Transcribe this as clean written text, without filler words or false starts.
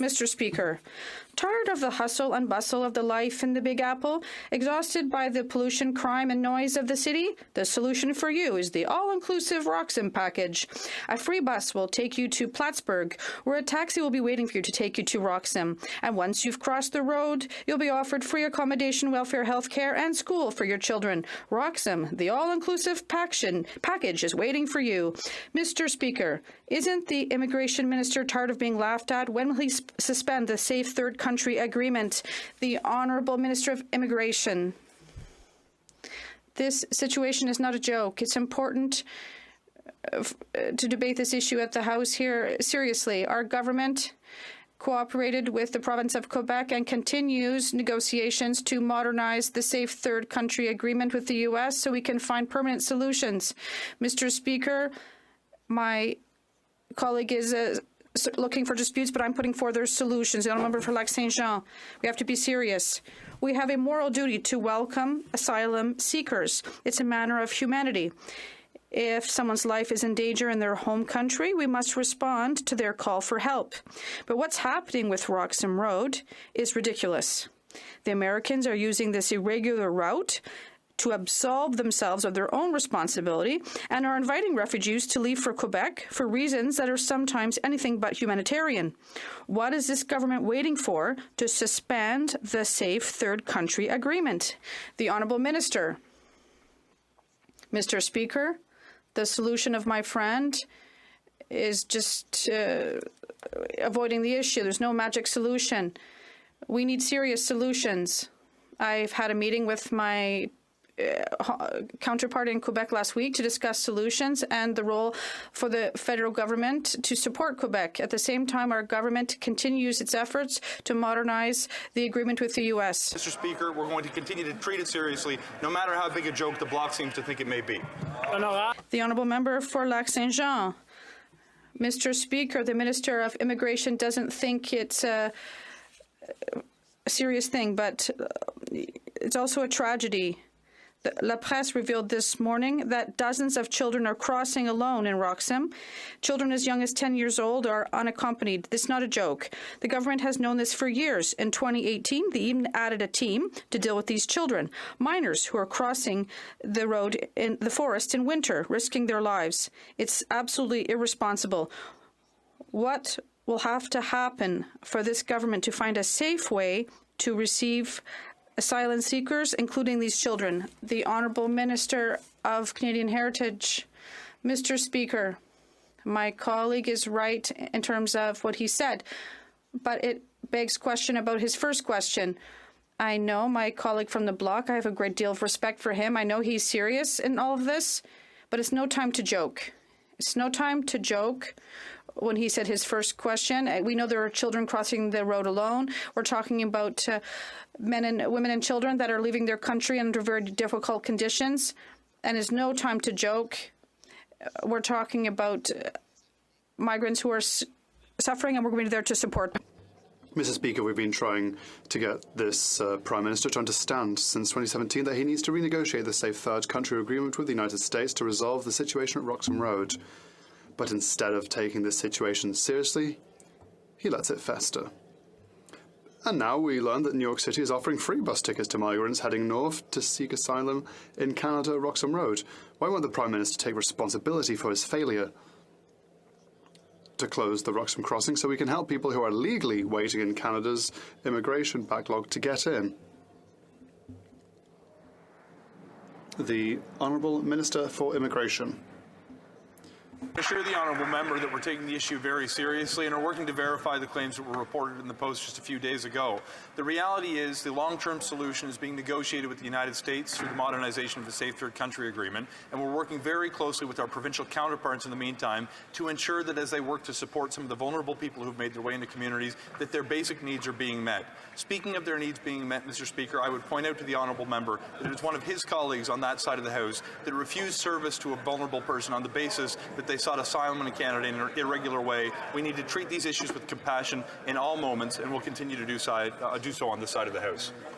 Mr. Speaker, tired of the hustle and bustle of the life in the Big Apple, exhausted by the pollution, crime, and noise of the city? The solution for you is the all-inclusive Roxham package. A free bus will take you to Plattsburgh, where a taxi will be waiting for you to take you to Roxham. And once you've crossed the road, you'll be offered free accommodation, welfare, health care, and school for your children. Roxham, the all-inclusive package is waiting for you. Mr. Speaker, isn't the immigration minister tired of being laughed at? When will he suspend the Safe Third Country Agreement? The Honourable Minister of Immigration. This situation is not a joke. It's important to debate this issue at the House here seriously. Our government cooperated with the province of Quebec and continues negotiations to modernize the Safe Third Country Agreement with the U.S. so we can find permanent solutions. Mr. Speaker, my colleague is looking for disputes, but I'm putting forward their solutions. The honourable member for Lac-Saint-Jean, we have to be serious. We have a moral duty to welcome asylum seekers. It's a matter of humanity. If someone's life is in danger in their home country, we must respond to their call for help. But what's happening with Roxham Road is ridiculous. The Americans are using this irregular route to absolve themselves of their own responsibility and are inviting refugees to leave for Quebec for reasons that are sometimes anything but humanitarian. What is this government waiting for to suspend the Safe Third Country Agreement? The Honourable Minister. Mr. Speaker, the solution of my friend is just avoiding the issue. There's no magic solution. We need serious solutions. I've had a meeting with my counterpart in Quebec last week to discuss solutions and the role for the federal government to support Quebec. At the same time, our government continues its efforts to modernize the agreement with the U.S. Mr. Speaker, we're going to continue to treat it seriously, no matter how big a joke the Bloc seems to think it may be. The honourable member for Lac-Saint-Jean. Mr. Speaker, the Minister of Immigration doesn't think it's a serious thing, but it's also a tragedy. La Presse revealed this morning that dozens of children are crossing alone in Roxham. Children as young as 10 years old are unaccompanied. This is not a joke. The government has known this for years. In 2018, they even added a team to deal with these children, minors who are crossing the road in the forest in winter, risking their lives. It's absolutely irresponsible. What will have to happen for this government to find a safe way to receive asylum seekers, including these children? The Honourable Minister of Canadian Heritage. Mr. Speaker, my colleague is right in terms of what he said, but it begs question about his first question. I know my colleague from the Bloc, I have a great deal of respect for him. I know he's serious in all of this, but it's no time to joke. It's no time to joke. When he said his first question, we know there are children crossing the road alone. We're talking about men and women and children that are leaving their country under very difficult conditions, and it's no time to joke. We're talking about migrants who are suffering, and we're going to be there to support. Mr. Speaker, we've been trying to get this Prime Minister to understand since 2017 that he needs to renegotiate the Safe Third Country Agreement with the United States to resolve the situation at Roxham Road. But instead of taking this situation seriously, he lets it fester. And now we learn that New York City is offering free bus tickets to migrants heading north to seek asylum in Canada, Roxham Road. Why won't the Prime Minister take responsibility for his failure to close the Roxham crossing so we can help people who are legally waiting in Canada's immigration backlog to get in? The Honourable Minister for Immigration. I assure the honourable member that we're taking the issue very seriously and are working to verify the claims that were reported in the Post just a few days ago. The reality is the long-term solution is being negotiated with the United States through the modernization of the Safe Third Country Agreement, and we're working very closely with our provincial counterparts in the meantime to ensure that as they work to support some of the vulnerable people who've made their way into communities, that their basic needs are being met. Speaking of their needs being met, Mr. Speaker, I would point out to the honourable member that it is one of his colleagues on that side of the House that refused service to a vulnerable person on the basis that they sought asylum in Canada in an irregular way. We need to treat these issues with compassion in all moments, and we'll continue to do so on this side of the House.